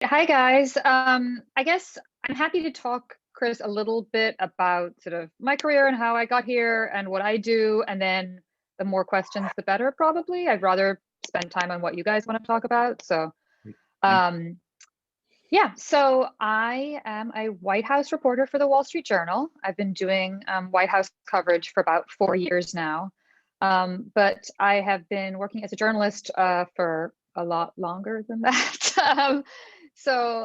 Hi, guys. I guess I'm happy to talk, Chris, a little bit about sort of my career and how I got here and what I do. And then the more questions, the better, probably. I'd rather spend time on what you guys want to talk about. So, Yeah. um, yeah, so I am a White House reporter for the Wall Street Journal. I've been doing White House coverage for about 4 years now. But I have been working as a journalist for a lot longer than that. So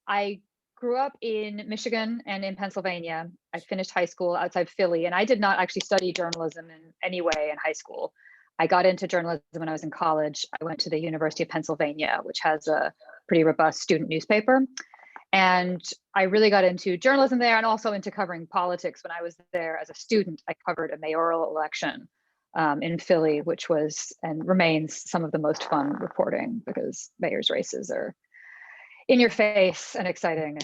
I grew up in Michigan and in Pennsylvania. I finished high school outside Philly, and I did not actually study journalism in any way in high school. I got into journalism when I was in college. I went to the University of Pennsylvania, which has a pretty robust student newspaper. And I really got into journalism there and also into covering politics when I was there as a student. I covered a mayoral election in Philly, which was and remains some of the most fun reporting because mayor's races are in your face and exciting.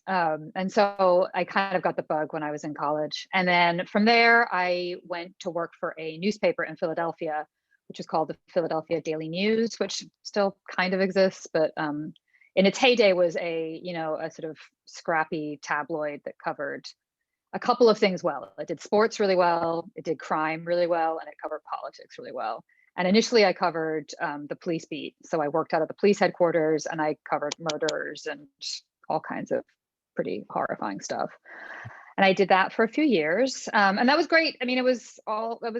And so I kind of got the bug when I was in college. And then from there, I went to work for a newspaper in Philadelphia, which is called the Philadelphia Daily News, which still kind of exists, but in its heyday was a sort of scrappy tabloid that covered a couple of things well. It did sports really well, it did crime really well, and it covered politics really well. And initially, I covered the police beat. So I worked out of the police headquarters and I covered murders and all kinds of pretty horrifying stuff. And I did that for a few years. And that was great. I mean, it was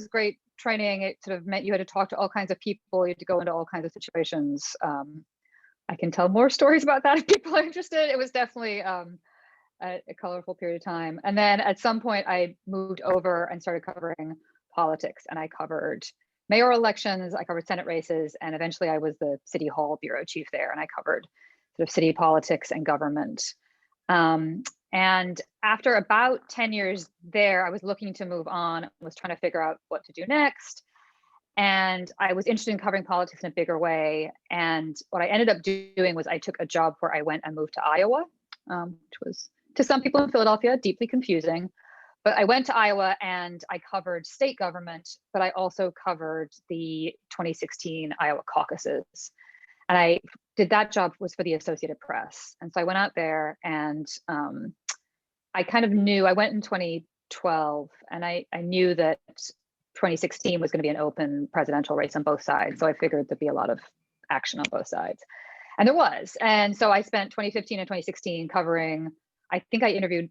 great training. It sort of meant you had to talk to all kinds of people, you had to go into all kinds of situations. I can tell more stories about that if people are interested. It was definitely a colorful period of time. And then at some point, I moved over and started covering politics, and I covered mayoral elections, I covered Senate races, and eventually I was the City Hall bureau chief there, and I covered sort of city politics and government. And after about 10 years there, I was looking to move on, was trying to figure out what to do next. And I was interested in covering politics in a bigger way. And what I ended up doing was I took a job where I went and moved to Iowa, which was to some people in Philadelphia deeply confusing. But I went to Iowa and I covered state government, but I also covered the 2016 Iowa caucuses. And I did that job was for the Associated Press. And so I went out there and I kind of knew I went in 2012 and I knew that 2016 was going to be an open presidential race on both sides. So I figured there'd be a lot of action on both sides. And there was. And so I spent 2015 and 2016 covering, I think I interviewed,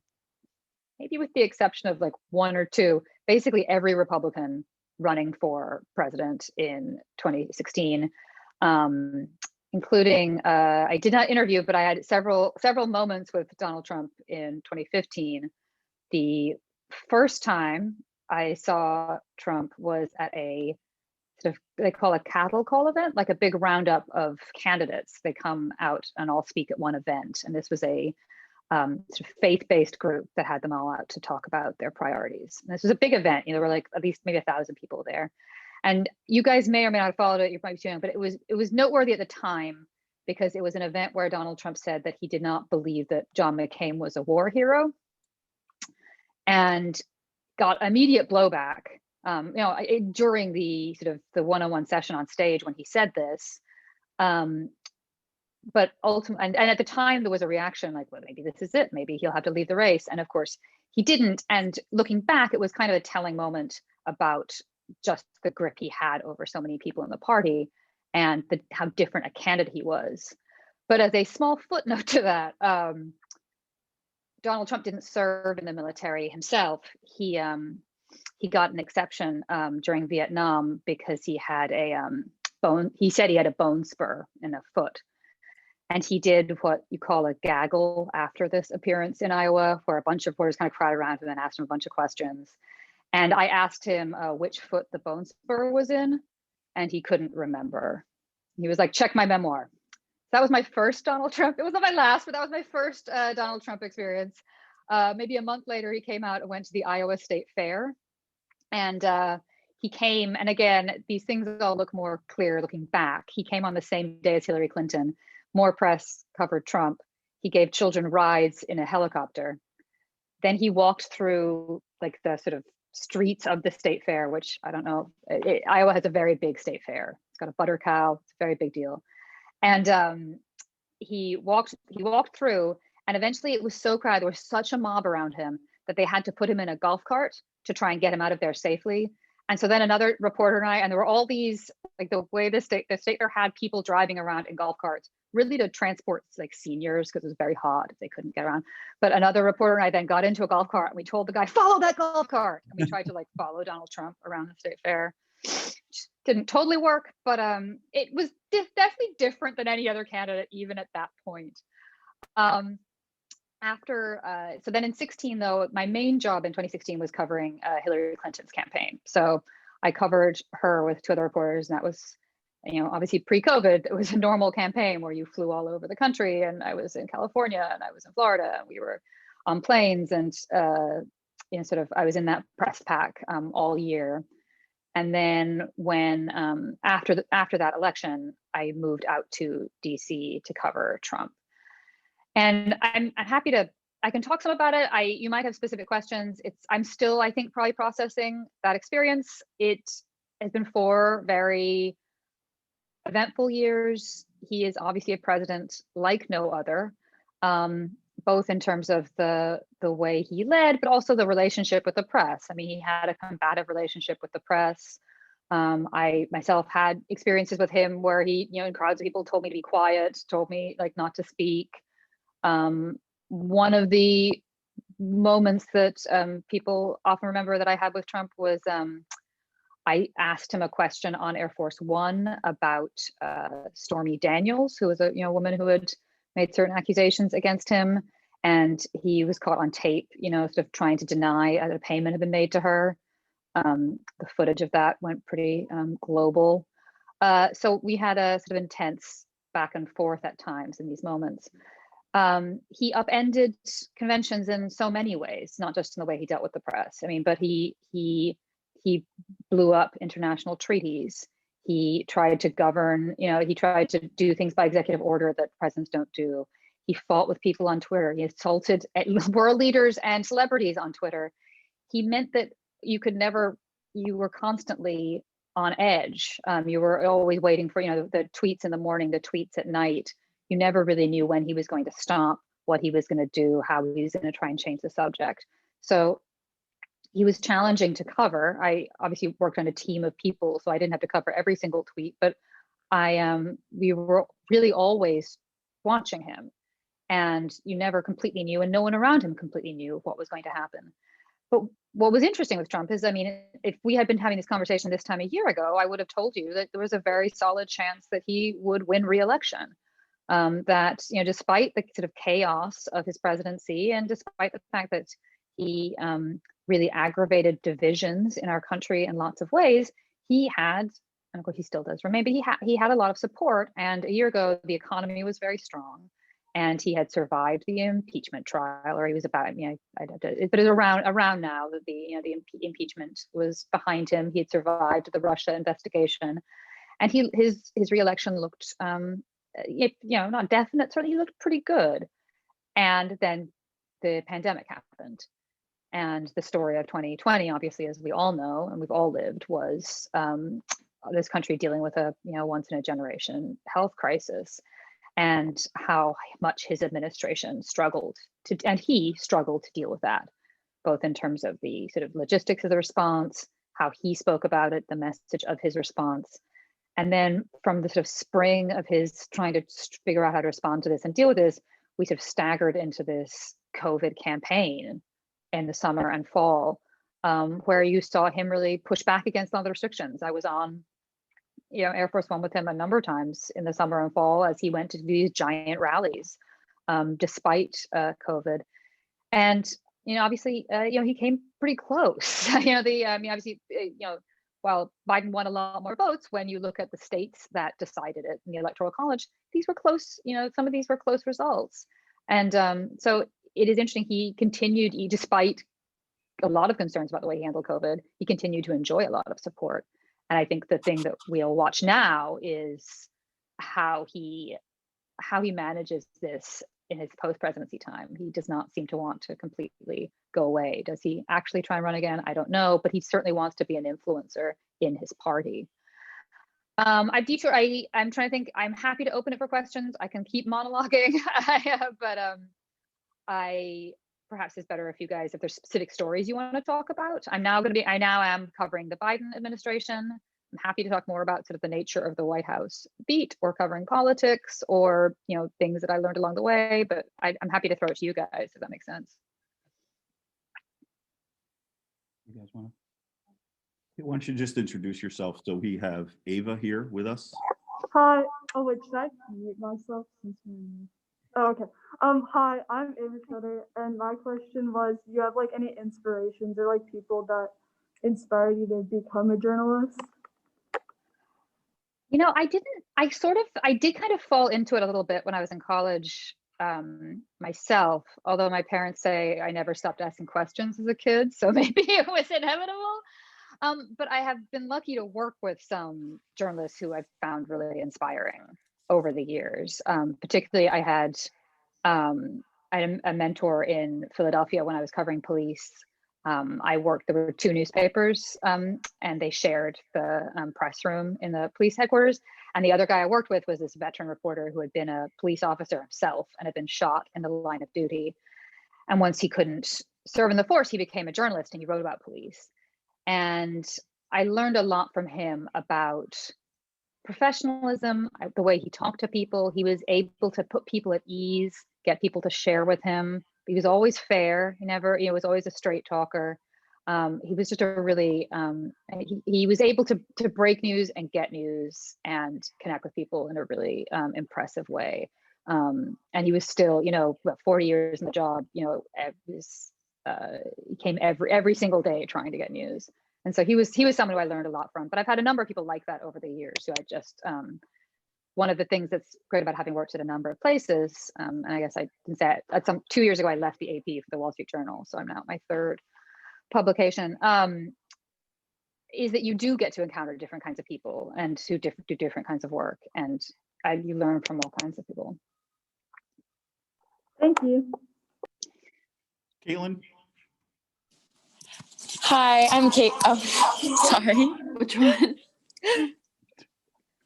maybe with the exception of like one or two, basically every Republican running for president in 2016, including I did not interview, but I had several moments with Donald Trump in 2015. The first time I saw Trump was at a sort of, they call a cattle call event, like a big roundup of candidates. They come out and all speak at one event. And this was a sort of faith-based group that had them all out to talk about their priorities. And this was a big event. There were like at least maybe 1,000 people there. And you guys may or may not have followed it. You might be too young, but it was noteworthy at the time because it was an event where Donald Trump said that he did not believe that John McCain was a war hero, and got immediate blowback. During the sort of the one-on-one session on stage when he said this. But ultimately, and at the time there was a reaction like, well, maybe this is it. Maybe he'll have to leave the race. And of course, he didn't. And looking back, it was kind of a telling moment about just the grip he had over so many people in the party and how different a candidate he was. But as a small footnote to that, Donald Trump didn't serve in the military himself. He got an exception during Vietnam because he had a bone. He said he had a bone spur in a foot. And he did what you call a gaggle after this appearance in Iowa, where a bunch of reporters kind of crowded around him and asked him a bunch of questions. And I asked him which foot the bone spur was in, and he couldn't remember. He was like, check my memoir. That was my first Donald Trump. It wasn't my last, but that was my first Donald Trump experience. Maybe a month later, he came out and went to the Iowa State Fair. And he came, and again, these things all look more clear looking back. He came on the same day as Hillary Clinton. More press covered Trump. He gave children rides in a helicopter. Then he walked through like the sort of streets of the state fair, which I don't know. Iowa has a very big state fair. It's got a butter cow. It's a very big deal. And he walked through, and eventually it was so crowded, there was such a mob around him that they had to put him in a golf cart to try and get him out of there safely. And so then another reporter and I, and there were all these, like the way the state there had people driving around in golf carts, really to transport like seniors because it was very hot if they couldn't get around. But another reporter and I then got into a golf cart and we told the guy, follow that golf cart. And we tried to like follow Donald Trump around the state fair. Didn't totally work, but it was definitely different than any other candidate, even at that point. So then in 16, though, my main job in 2016 was covering Hillary Clinton's campaign. So I covered her with 2 other reporters, and that was, obviously pre-COVID, it was a normal campaign where you flew all over the country, and I was in California and I was in Florida, and we were on planes, and I was in that press pack all year. And then when after that election, I moved out to DC to cover Trump. And I'm happy I can talk some about it. You might have specific questions. I'm still, I think, probably processing that experience. It has been 4 very eventful years. He is obviously a president like no other, both in terms of the way he led, but also the relationship with the press. I mean, he had a combative relationship with the press. I myself had experiences with him where he, in crowds of people told me to be quiet, told me like not to speak. One of the moments that people often remember that I had with Trump was I asked him a question on Air Force One about Stormy Daniels, who was a woman who had made certain accusations against him, and he was caught on tape, sort of trying to deny that a payment had been made to her. The footage of that went pretty global. So we had a sort of intense back and forth at times in these moments. He upended conventions in so many ways, not just in the way he dealt with the press. I mean, but he blew up international treaties. He tried to govern, he tried to do things by executive order that presidents don't do. He fought with people on Twitter. He assaulted world leaders and celebrities on Twitter. He meant that you were constantly on edge. You were always waiting for, the tweets in the morning, the tweets at night. You never really knew when he was going to stop, what he was going to do, how he was going to try and change the subject. So he was challenging to cover. I obviously worked on a team of people, so I didn't have to cover every single tweet, but we were really always watching him, and you never completely knew, and no one around him completely knew what was going to happen. But what was interesting with Trump is, I mean, if we had been having this conversation this time a year ago, I would have told you that there was a very solid chance that he would win re-election. That, despite the sort of chaos of his presidency, and despite the fact that he really aggravated divisions in our country in lots of ways, he had, and of course he still does, or maybe he had a lot of support. And a year ago, the economy was very strong, and he had survived the impeachment trial, or he was about, but it was around now that the impeachment was behind him. He had survived the Russia investigation, and his re-election looked, not definite, certainly he looked pretty good. And then the pandemic happened. And the story of 2020, obviously, as we all know, and we've all lived, was this country dealing with a once in a generation health crisis, and how much his administration struggled to deal with that, both in terms of the sort of logistics of the response, how he spoke about it, the message of his response. And then from the sort of spring of his trying to figure out how to respond to this and deal with this, we sort of staggered into this COVID campaign in the summer and fall, where you saw him really push back against all the restrictions. I was on, Air Force One with him a number of times in the summer and fall as he went to these giant rallies, despite COVID. And obviously, he came pretty close. Obviously, while Biden won a lot more votes, when you look at the states that decided it in the Electoral College, these were close. Some of these were close results. And so it is interesting. He continued, despite a lot of concerns about the way he handled COVID, he continued to enjoy a lot of support. And I think the thing that we'll watch now is how he manages this in his post-presidency time. He does not seem to want to completely go away. Does he actually try and run again? I don't know, but he certainly wants to be an influencer in his party. I'm detour. I'm trying to think. I'm happy to open it for questions. I can keep monologuing, but I perhaps it's better if you guys, if there's specific stories you want to talk about. I now am covering the Biden administration. I'm happy to talk more about sort of the nature of the White House beat, or covering politics, or things that I learned along the way. But I'm happy to throw it to you guys if that makes sense. You guys want to? Why don't you just introduce yourself? So we have Ava here with us. Hi. Oh wait, should I mute myself? Oh, okay. Hi, I'm Ava Cutter, and my question was: do you have like any inspirations or like people that inspired you to become a journalist? I didn't. I did kind of fall into it a little bit when I was in college myself. Although my parents say I never stopped asking questions as a kid, so maybe it was inevitable. But I have been lucky to work with some journalists who I've found really inspiring over the years. Particularly, I had a mentor in Philadelphia when I was covering police. There were two newspapers, and they shared the press room in the police headquarters. And the other guy I worked with was this veteran reporter who had been a police officer himself and had been shot in the line of duty. And once he couldn't serve in the force, he became a journalist and he wrote about police. And I learned a lot from him about professionalism, the way he talked to people. He was able to put people at ease, get people to share with him. He was always fair. He never, was always a straight talker. He was just a really, he was able to break news and get news and connect with people in a really impressive way. And he was still, 40 years in the job, he came every single day trying to get news. And so he was someone who I learned a lot from. But I've had a number of people like that over the years who I just, one of the things that's great about having worked at a number of places, and I guess I can say it, 2 years ago, I left the AP for the Wall Street Journal. So I'm now at my third publication, is that you do get to encounter different kinds of people and who do different kinds of work. And you learn from all kinds of people. Thank you. Caitlin? Hi, I'm Kate. Oh, sorry. Which one?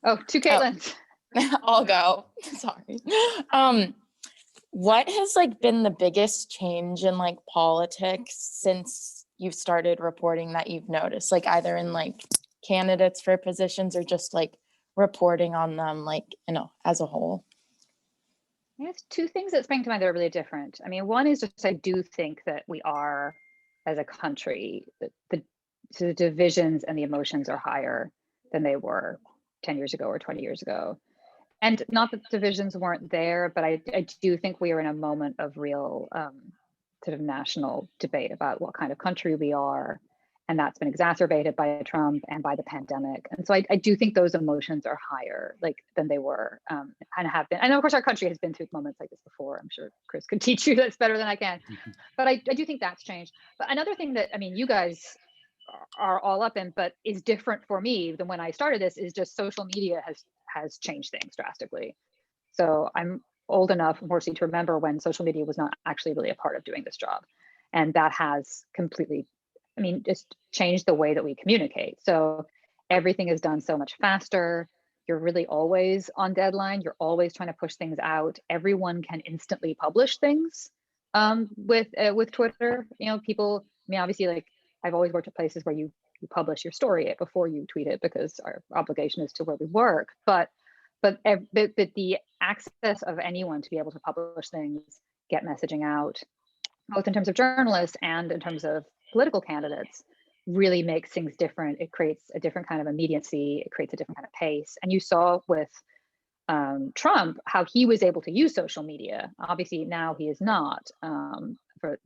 Oh, two Caitlins. Oh, I'll go. Sorry. What has been the biggest change in politics since you've started reporting that you've noticed? Either in candidates for positions or just reporting on them as a whole? There's two things that spring to mind that are really different. I mean, one is just I do think that we are, as a country, the divisions and the emotions are higher than they were 10 years ago or 20 years ago. And not that divisions weren't there, but I do think we are in a moment of real sort of national debate about what kind of country we are. And that's been exacerbated by Trump and by the pandemic. And so I do think those emotions are higher than they were and have been. And of course, our country has been through moments like this before. I'm sure Chris could teach you that's better than I can. But I do think that's changed. But another thing that, you guys are all up in, but is different for me than when I started this, is just social media has changed things drastically. So I'm old enough, unfortunately, to remember when social media was not actually really a part of doing this job. And that has completely, just changed the way that we communicate. So everything is done so much faster. You're really always on deadline. You're always trying to push things out. Everyone can instantly publish things with Twitter. People, obviously, I've always worked at places where you publish your story before you tweet it because our obligation is to where we work. But the access of anyone to be able to publish things, get messaging out, both in terms of journalists and in terms of political candidates, really makes things different. It creates a different kind of immediacy. It creates a different kind of pace. And you saw with Trump how he was able to use social media. Obviously now he is not, for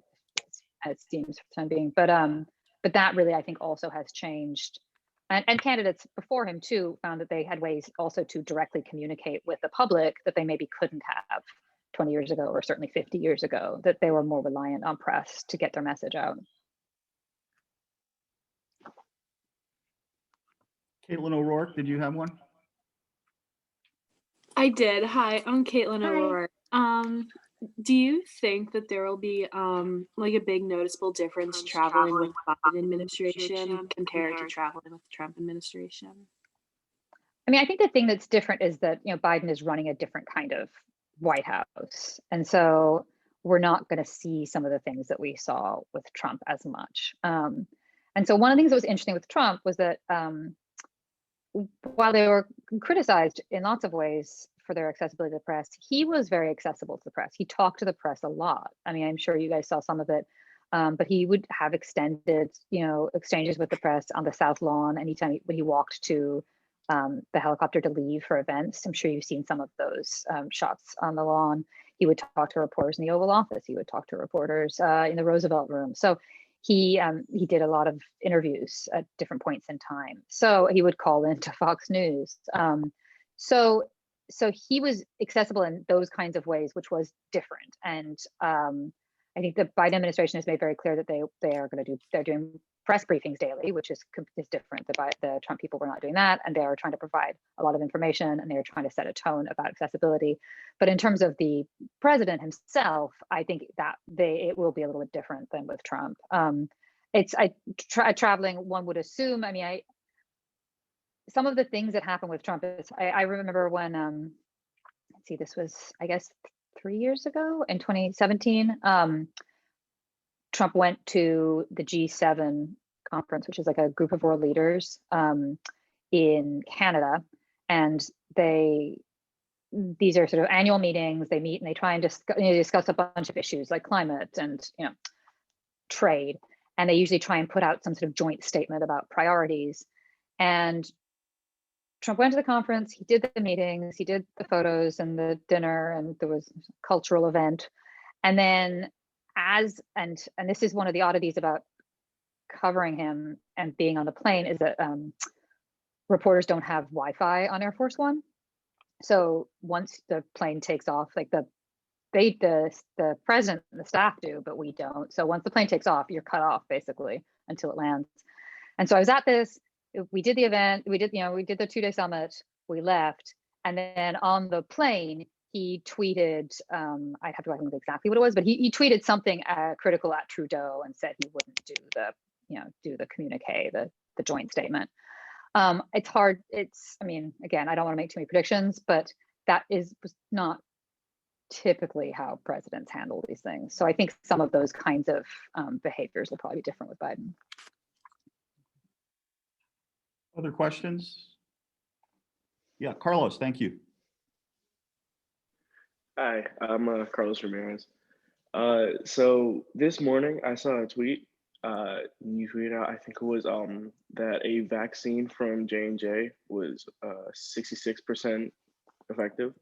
it seems for the time being. But that really, I think, also has changed. And candidates before him too found that they had ways also to directly communicate with the public that they maybe couldn't have 20 years ago, or certainly 50 years ago, that they were more reliant on press to get their message out. Caitlin O'Rourke, did you have one? I did. Hi, I'm Caitlin Hi. O'Rourke. Do you think that there will be a big noticeable difference traveling with Biden administration compared to traveling with the Trump administration? I mean, I think the thing that's different is that, Biden is running a different kind of White House. And so we're not going to see some of the things that we saw with Trump as much. And so one of the things that was interesting with Trump was that while they were criticized in lots of ways for their accessibility to the press, he was very accessible to the press. He talked to the press a lot. I mean, I'm sure you guys saw some of it, but he would have extended, exchanges with the press on the South Lawn anytime when he walked to the helicopter to leave for events. I'm sure you've seen some of those shots on the lawn. He would talk to reporters in the Oval Office. He would talk to reporters in the Roosevelt Room. So he did a lot of interviews at different points in time. So he would call into Fox News. So he was accessible in those kinds of ways, which was different. And I think the Biden administration has made very clear that they're doing press briefings daily, which is different. The Trump people were not doing that, and they are trying to provide a lot of information, and they're trying to set a tone about accessibility. But in terms of the president himself, I think that it will be a little bit different than with Trump. Traveling, one would assume. I mean, some of the things that happened with Trump is I remember when let's see, this was I guess 3 years ago in 2017. Trump went to the G7 conference, which is like a group of world leaders in Canada. And these are sort of annual meetings. They meet and they try and discuss a bunch of issues like climate and trade. And they usually try and put out some sort of joint statement about priorities. And Trump went to the conference, he did the meetings, he did the photos and the dinner, and there was a cultural event. And then and this is one of the oddities about covering him and being on the plane, is that reporters don't have Wi-Fi on Air Force One. So once the plane takes off, like the president and the staff do, but we don't. So once the plane takes off, you're cut off basically until it lands. And so I was at this, we did the event, we did the 2-day summit, we left. And then on the plane, he tweeted, I'd have to remember exactly what it was, but he tweeted something critical at Trudeau and said he wouldn't do the communique, the joint statement. It's hard. I mean, again, I don't want to make too many predictions, but that was not typically how presidents handle these things. So I think some of those kinds of behaviors will probably be different with Biden. Other questions? Yeah, Carlos, thank you. Hi, I'm Carlos Ramirez. So this morning I saw a tweet. You tweeted out, I think it was that a vaccine from J&J was 66% effective.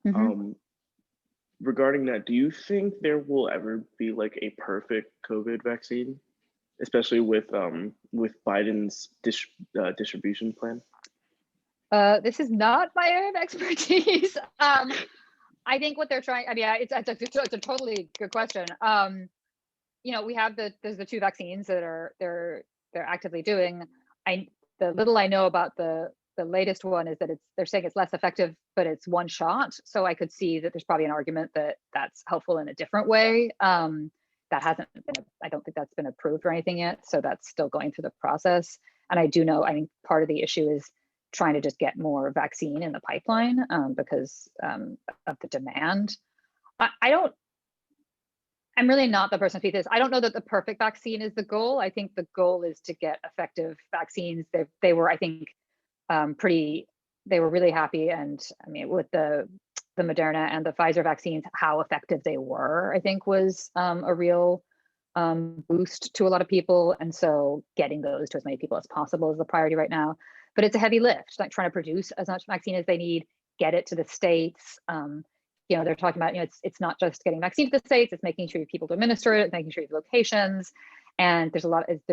Mm-hmm. Regarding that, do you think there will ever be like a perfect COVID vaccine, especially with Biden's distribution plan? This is not my area of expertise. I think what they're trying, I mean, it's a totally good question. We have there's the 2 vaccines that they're actively doing. The little I know about the latest one is that they're saying it's less effective, but it's one shot. So I could see that there's probably an argument that that's helpful in a different way. That hasn't been, I don't think that's been approved or anything yet. So that's still going through the process. And I think part of the issue is trying to just get more vaccine in the pipeline because of the demand. I'm really not the person to speak to this. I don't know that the perfect vaccine is the goal. I think the goal is to get effective vaccines. They were, I think, they were really happy. And I mean, with the Moderna and the Pfizer vaccines, how effective they were, I think was a real boost to a lot of people. And so getting those to as many people as possible is the priority right now. But it's a heavy lift, like trying to produce as much vaccine as they need, get it to the states. They're talking about, it's not just getting vaccine to the states, it's making sure you have people to administer it, making sure you have locations. And there's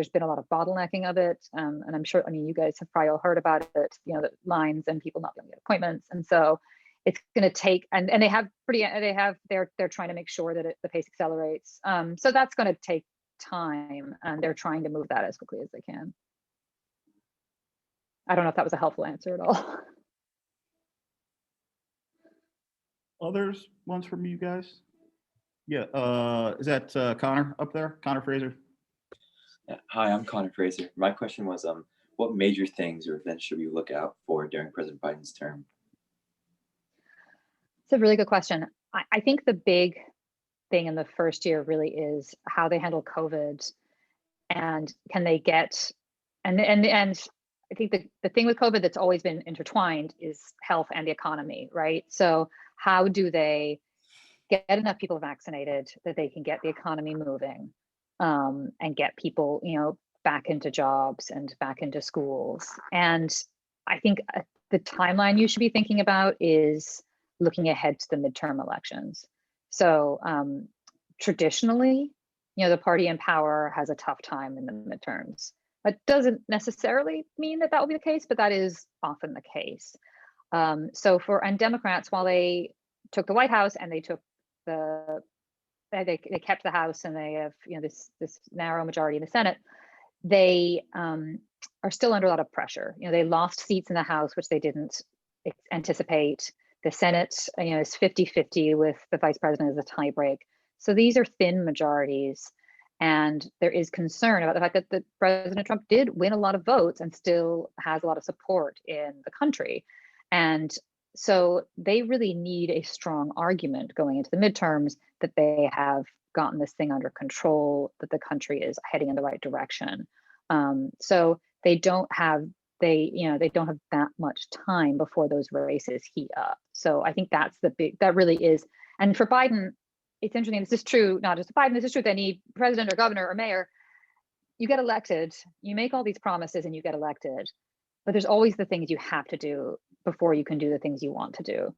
been a lot of bottlenecking of it. And I'm sure, you guys have probably all heard about it, the lines and people not being able to get appointments. And so it's going to take, and they're trying to make sure that the pace accelerates. So that's going to take time, and they're trying to move that as quickly as they can. I don't know if that was a helpful answer at all. Others ones from you guys? Yeah, is that Connor up there? Connor Fraser? Yeah. Hi, I'm Connor Fraser. My question was, what major things or events should we look out for during President Biden's term? It's a really good question. I think the big thing in the first year really is how they handle COVID, and can they get, and I think the thing with COVID that's always been intertwined is health and the economy, right? So how do they get enough people vaccinated that they can get the economy moving, and get people, back into jobs and back into schools? And I think the timeline you should be thinking about is looking ahead to the midterm elections. So traditionally, the party in power has a tough time in the midterms. That doesn't necessarily mean that will be the case, but that is often the case. And Democrats, while they took the White House and they took they kept the House, and they have this narrow majority in the Senate, they are still under a lot of pressure. They lost seats in the House, which they didn't anticipate. The Senate, is 50-50 with the vice president as a tiebreak. So these are thin majorities. And there is concern about the fact that President Trump did win a lot of votes and still has a lot of support in the country. And so they really need a strong argument going into the midterms that they have gotten this thing under control, that the country is heading in the right direction. So they don't have that much time before those races heat up. So I think that really is. And for Biden, it's interesting. This is true, not just Biden, this is true with any president or governor or mayor. You get elected, you make all these promises and you get elected, but there's always the things you have to do before you can do the things you want to do.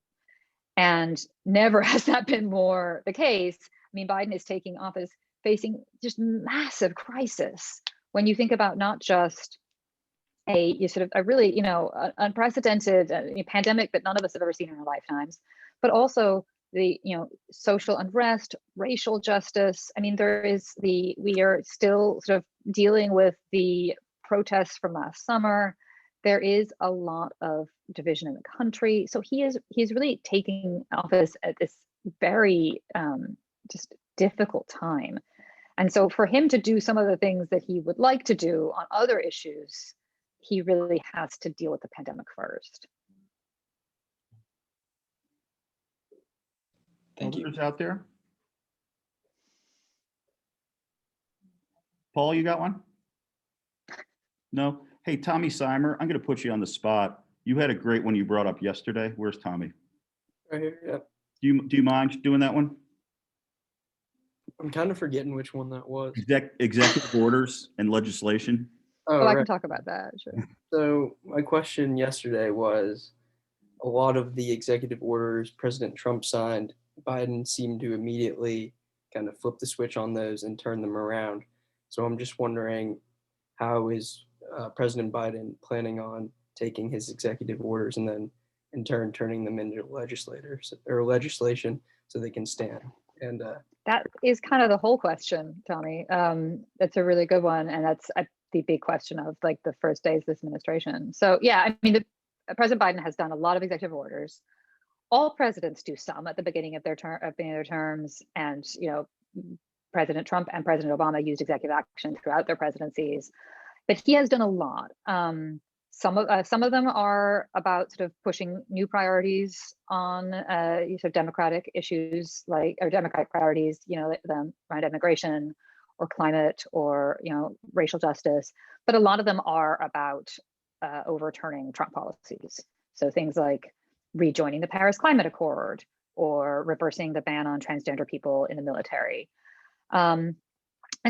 And never has that been more the case. I mean, Biden is taking office facing just massive crisis. When you think about not just a really, unprecedented pandemic that none of us have ever seen in our lifetimes, but also the social unrest, racial justice. I mean, we are still sort of dealing with the protests from last summer. There is a lot of division in the country. So he's really taking office at this very just difficult time. And so for him to do some of the things that he would like to do on other issues, he really has to deal with the pandemic first. Thank you. Others out there? Paul, you got one? No? Hey, Tommy Simer, I'm going to put you on the spot. You had a great one you brought up yesterday. Where's Tommy? Right here, yeah. Do you mind doing that one? I'm kind of forgetting which one that was. Executive orders and legislation. Oh, I right. can talk about that, sure. So my question yesterday was, a lot of the executive orders President Trump signed, Biden seemed to immediately kind of flip the switch on those and turn them around. So I'm just wondering, how is President Biden planning on taking his executive orders and then in turn turning them into legislation so they can stand? And that is kind of the whole question, Tommy. That's a really good one, and that's the big question of like the first days of this administration. So yeah, I mean, President Biden has done a lot of executive orders. All presidents do some at the beginning of their terms, and President Trump and President Obama used executive action throughout their presidencies, but he has done a lot. Some of them are about sort of pushing new priorities on sort of democratic issues, or democratic priorities, them around immigration or climate or racial justice. But a lot of them are about overturning Trump policies. So things like rejoining the Paris Climate Accord or reversing the ban on transgender people in the military. And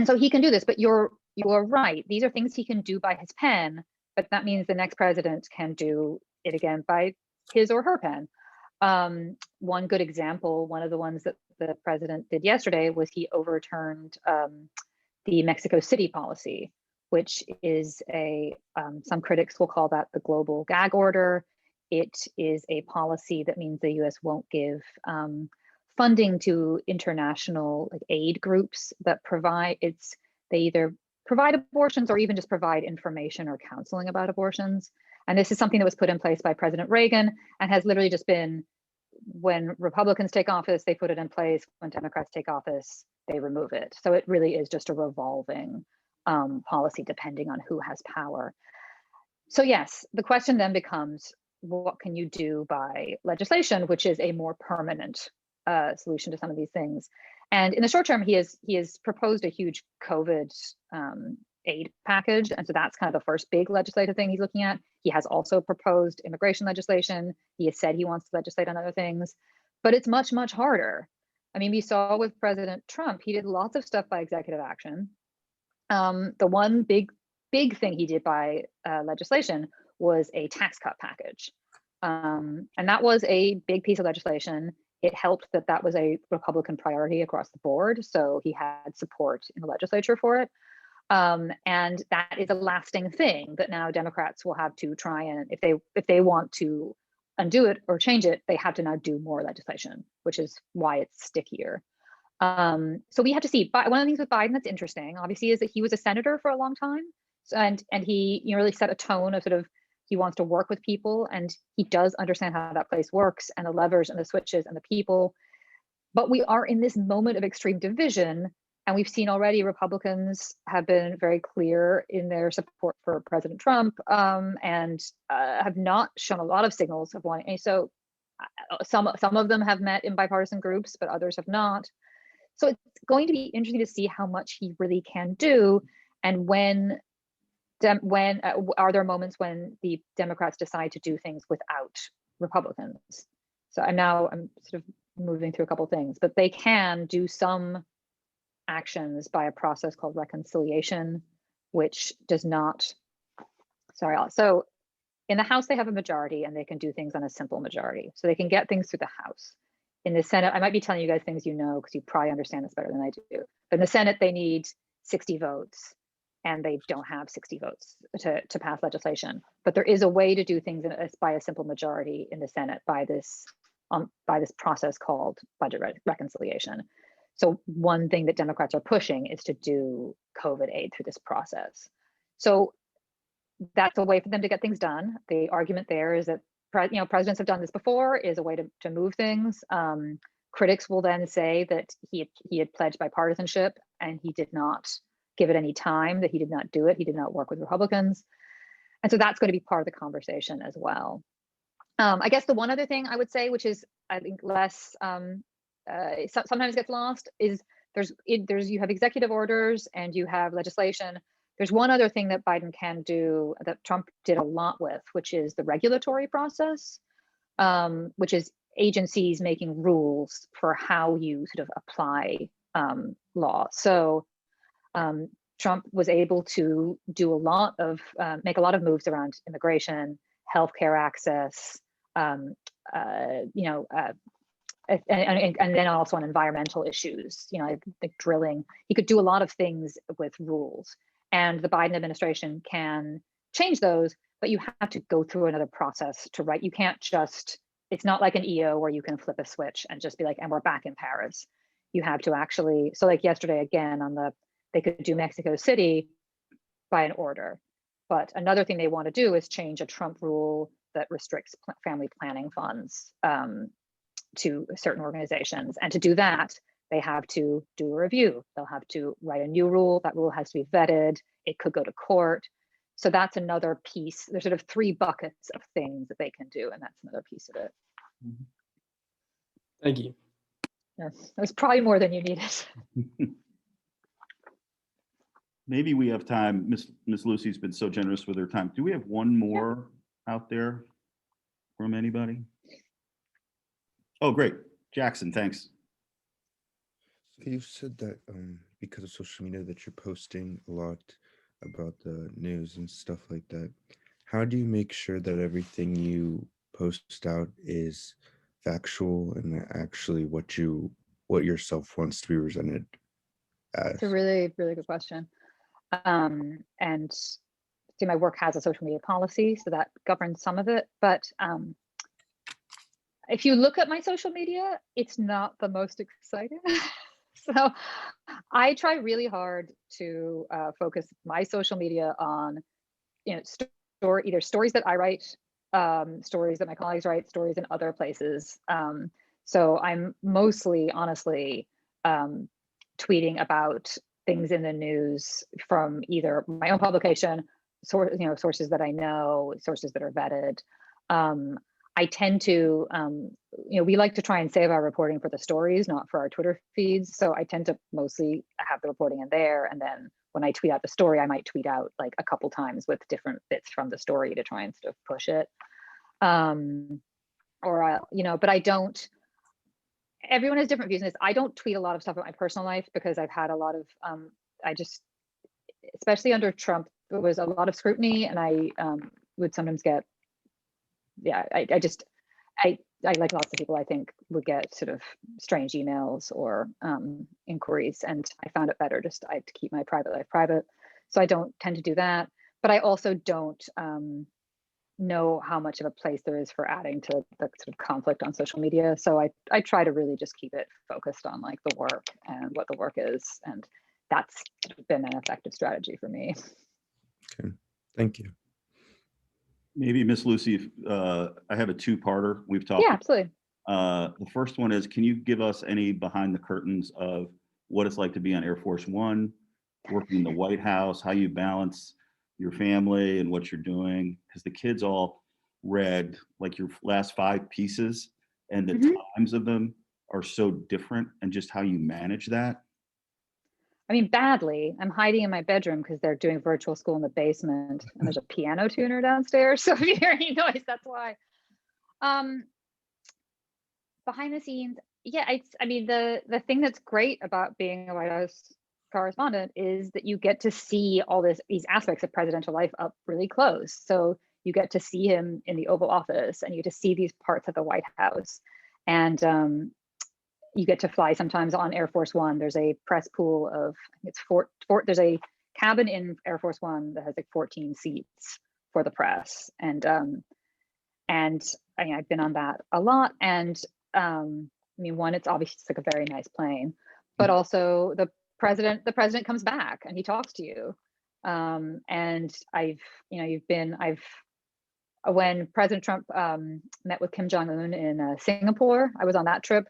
so he can do this, but you're right. These are things he can do by his pen, but that means the next president can do it again by his or her pen. One good example, one of the ones that the president did yesterday, was he overturned the Mexico City policy, which is some critics will call that the global gag order. It is a policy that means the US won't give funding to international aid groups that they either provide abortions or even just provide information or counseling about abortions. And this is something that was put in place by President Reagan and has literally just been, when Republicans take office, they put it in place. When Democrats take office, they remove it. So it really is just a revolving policy depending on who has power. So yes, the question then becomes, what can you do by legislation, which is a more permanent solution to some of these things? And in the short term, he has proposed a huge COVID aid package, and so that's kind of the first big legislative thing he's looking at. He has also proposed immigration legislation. He has said he wants to legislate on other things, but it's much, much harder. I mean, we saw with President Trump, he did lots of stuff by executive action. The one big thing he did by legislation was a tax cut package. And that was a big piece of legislation. It helped that that was a Republican priority across the board. So he had support in the legislature for it. And that is a lasting thing that now Democrats will have to try and, if they want to undo it or change it, they have to now do more legislation, which is why it's stickier. So we have to see. But one of the things with Biden that's interesting, obviously, is that he was a senator for a long time, and he really set a tone of sort of he wants to work with people, and he does understand how that place works and the levers and the switches and the people. But we are in this moment of extreme division, and we've seen already Republicans have been very clear in their support for President Trump, and have not shown a lot of signals of wanting. So some of them have met in bipartisan groups, but others have not. So it's going to be interesting to see how much he really can do, and when are there moments when the Democrats decide to do things without Republicans. So I'm sort of moving through a couple of things, but they can do some actions by a process called reconciliation, which does not. So in the House they have a majority, and they can do things on a simple majority, so they can get things through the House. In the Senate, I might be telling you guys things you know because you probably understand this better than I do. But in the Senate, they need 60 votes, and they don't have 60 votes to pass legislation. But there is a way to do things by a simple majority in the Senate by this process called budget reconciliation. So one thing that Democrats are pushing is to do COVID aid through this process. So that's a way for them to get things done. The argument there is that presidents have done this before, is a way to move things. Critics will then say that he had pledged bipartisanship and he did not give it any time, that he did not do it. He did not work with Republicans. And so that's going to be part of the conversation as well. I guess the one other thing I would say, which is I think less, sometimes gets lost, is you have executive orders and you have legislation. There's one other thing that Biden can do that Trump did a lot with, which is the regulatory process, which is agencies making rules for how you sort of apply law. So Trump was able to do make a lot of moves around immigration, healthcare access, and then also on environmental issues, like drilling. He could do a lot of things with rules. And the Biden administration can change those, but you have to go through another process to write. You can't just, it's not like an EO where you can flip a switch and just be like, and we're back in Paris. You have to actually, so like yesterday again they could do Mexico City by an order. But another thing they want to do is change a Trump rule that restricts family planning funds to certain organizations. And to do that, they have to do a review. They'll have to write a new rule. That rule has to be vetted. It could go to court. So that's another piece. There's sort of 3 buckets of things that they can do, and that's another piece of it. Thank you. Yes, there's probably more than you needed. Maybe we have time. Miss Lucie's been so generous with her time. Do we have one more out there from anybody? Oh, great. Jackson, thanks. So you said that because of social media that you're posting a lot about the news and stuff like that. How do you make sure that everything you post out is factual and actually what yourself wants to be presented as? It's a really, really good question. And see, my work has a social media policy, so that governs some of it. But if you look at my social media, it's not the most exciting. So I try really hard to focus my social media on, either stories that I write, stories that my colleagues write, stories in other places. So I'm mostly, honestly, tweeting about things in the news from either my own publication sources that I know, sources that are vetted. I tend to, we like to try and save our reporting for the stories, not for our Twitter feeds. So I tend to mostly have the reporting in there. And then when I tweet out the story, I might tweet out like a couple times with different bits from the story to try and sort of push it. But I don't, everyone has different views on this. I don't tweet a lot of stuff about my personal life because I've had a lot of, especially under Trump, there was a lot of scrutiny, and I would sometimes get, I like lots of people, I think, would get sort of strange emails or inquiries, and I found it better just to keep my private life private. So I don't tend to do that, but I also don't know how much of a place there is for adding to the sort of conflict on social media. So I try to really just keep it focused on like the work and what the work is, and that's been an effective strategy for me. Okay, thank you. Maybe Miss Lucy, I have a two-parter. We've talked. Yeah, absolutely. The first one is, can you give us any behind the curtains of what it's like to be on Air Force One, working in the White House, how you balance your family and what you're doing? Because the kids all read like your last 5 pieces, and the times of them are so different, and just how you manage that. I mean, badly. I'm hiding in my bedroom because they're doing virtual school in the basement, and there's a piano tuner downstairs. So if you hear any noise, that's why. Behind the scenes, yeah, the thing that's great about being a White House correspondent is that you get to see all these aspects of presidential life up really close. So you get to see him in the Oval Office, and you get to see these parts of the White House, and you get to fly sometimes on Air Force One. There's a press pool of, I think it's there's a cabin in Air Force One that has like 14 seats for the press, and I mean, I've been on that a lot, and one, it's obviously just like a very nice plane, but also the president comes back and he talks to you. And when President Trump met with Kim Jong-un in Singapore, I was on that trip,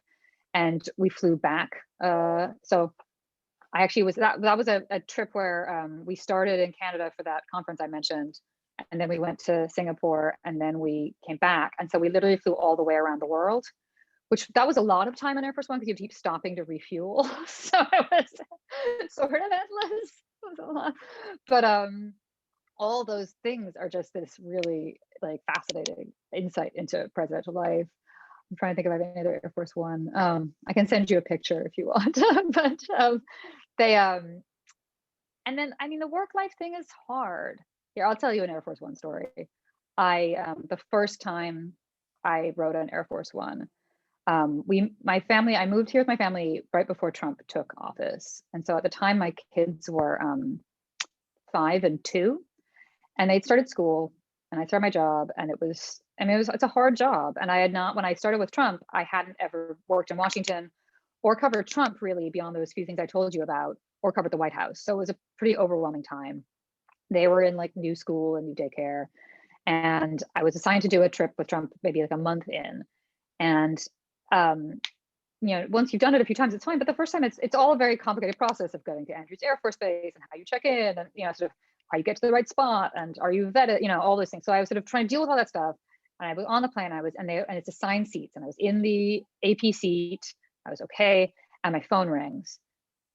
and we flew back. So I actually was, that was a trip where we started in Canada for that conference I mentioned, and then we went to Singapore, and then we came back. And so we literally flew all the way around the world, that was a lot of time on Air Force One because you keep stopping to refuel. So it was sort of endless. It was a lot. But all those things are just this really like fascinating insight into presidential life. I'm trying to think of any other Air Force One. I can send you a picture if you want. But and then the work-life thing is hard. Here, I'll tell you an Air Force One story. The first time I rode on Air Force One, I moved here with my family right before Trump took office. And so at the time my kids were 5 and 2, and they'd started school, and I started my job, and it's a hard job. And when I started with Trump, I hadn't ever worked in Washington or covered Trump really beyond those few things I told you about, or covered the White House. So it was a pretty overwhelming time. They were in like new school and new daycare. And I was assigned to do a trip with Trump maybe like a month in. And once you've done it a few times, it's fine. But the first time, it's all a very complicated process of going to Andrews Air Force Base, and how you check in, and sort of how you get to the right spot, and are you vetted, all those things. So I was sort of trying to deal with all that stuff. And I was on the plane. And it's assigned seats, and I was in the AP seat. I was okay, and my phone rings,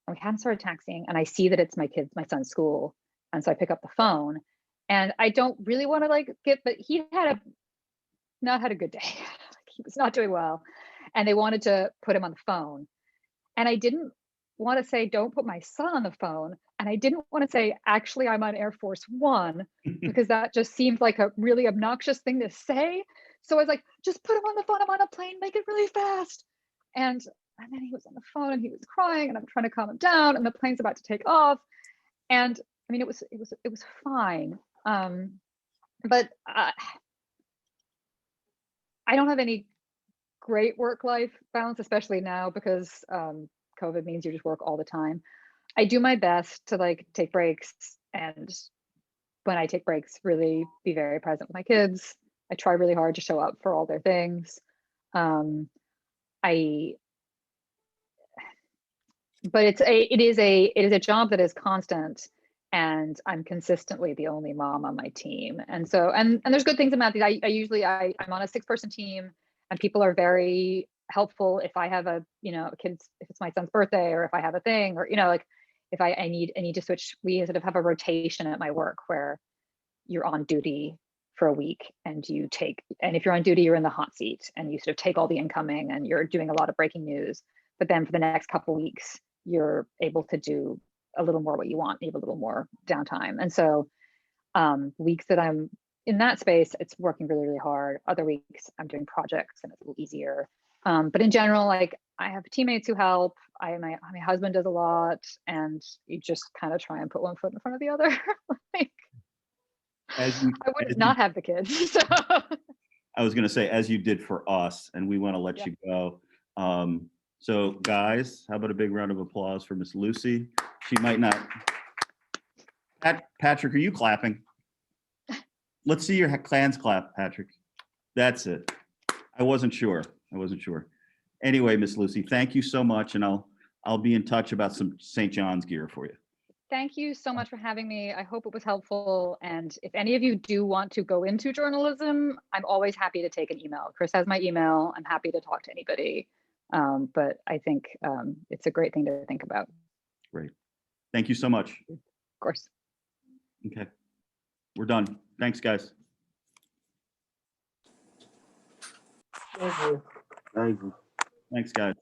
and we hadn't started taxiing, and I see that it's my son's school, and so I pick up the phone, and I don't really want to but he had not had a good day. He was not doing well, and they wanted to put him on the phone, and I didn't want to say, don't put my son on the phone, and I didn't want to say, actually I'm on Air Force One, because that just seemed like a really obnoxious thing to say. So I was like, just put him on the phone, I'm on a plane, make it really fast. And then he was on the phone, and he was crying, and I'm trying to calm him down, and the plane's about to take off, and it was fine. But I don't have any great work-life balance, especially now, because COVID means you just work all the time. I do my best to take breaks, and when I take breaks, really be very present with my kids. I try really hard to show up for all their things. But it is a job that is constant, and I'm consistently the only mom on my team. And so, and there's good things about these. I'm on a 6-person team, and people are very helpful if I have a kid's, if it's my son's birthday, or if I have a thing, or like if I need to switch. We sort of have a rotation at my work where you're on duty for a week, and if you're on duty, you're in the hot seat, and you sort of take all the incoming, and you're doing a lot of breaking news. But then for the next couple of weeks, you're able to do a little more what you want. You have a little more downtime. And so weeks that I'm in that space, it's working really, really hard. Other weeks I'm doing projects and it's a little easier. But in general, like, I have teammates who help. My husband does a lot, and you just kind of try and put one foot in front of the other. Like, I would not have the kids. So. I was going to say, as you did for us, and we want to let you go. So guys, how about a big round of applause for Miss Lucy? She might not. Patrick, are you clapping? Let's see your hands clap, Patrick. That's it. I wasn't sure. Anyway, Miss Lucy, thank you so much, and I'll be in touch about some St. John's gear for you. Thank you so much for having me. I hope it was helpful. And if any of you do want to go into journalism, I'm always happy to take an email. Chris has my email. I'm happy to talk to anybody. But I think it's a great thing to think about. Great. Thank you so much. Of course. Okay. We're done. Thanks, guys. Thank you. Thanks, guys.